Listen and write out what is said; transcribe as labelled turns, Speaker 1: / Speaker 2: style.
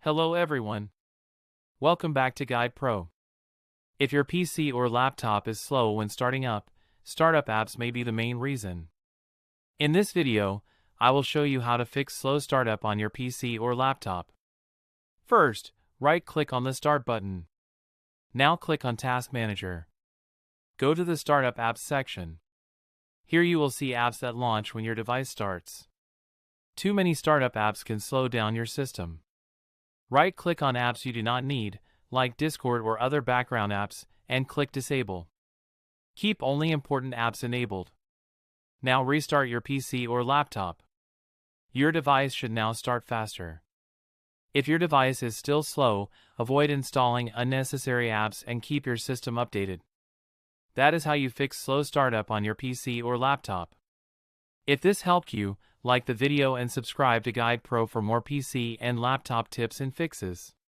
Speaker 1: Hello everyone. Welcome back to Guide Pro. If your PC or laptop is slow when starting up, startup apps may be the main reason. In this video, I will show you how to fix slow startup on your PC or laptop. First, right-click on the Start button. Now click on Task Manager. Go to the Startup Apps section. Here you will see apps that launch when your device starts. Too many startup apps can slow down your system. Right-click on apps you do not need, like Discord or other background apps, and click Disable. Keep only important apps enabled. Now restart your PC or laptop. Your device should now start faster. If your device is still slow, avoid installing unnecessary apps and keep your system updated. That is how you fix slow startup on your PC or laptop. If this helped you, like the video and subscribe to Guide Pro for more PC and laptop tips and fixes.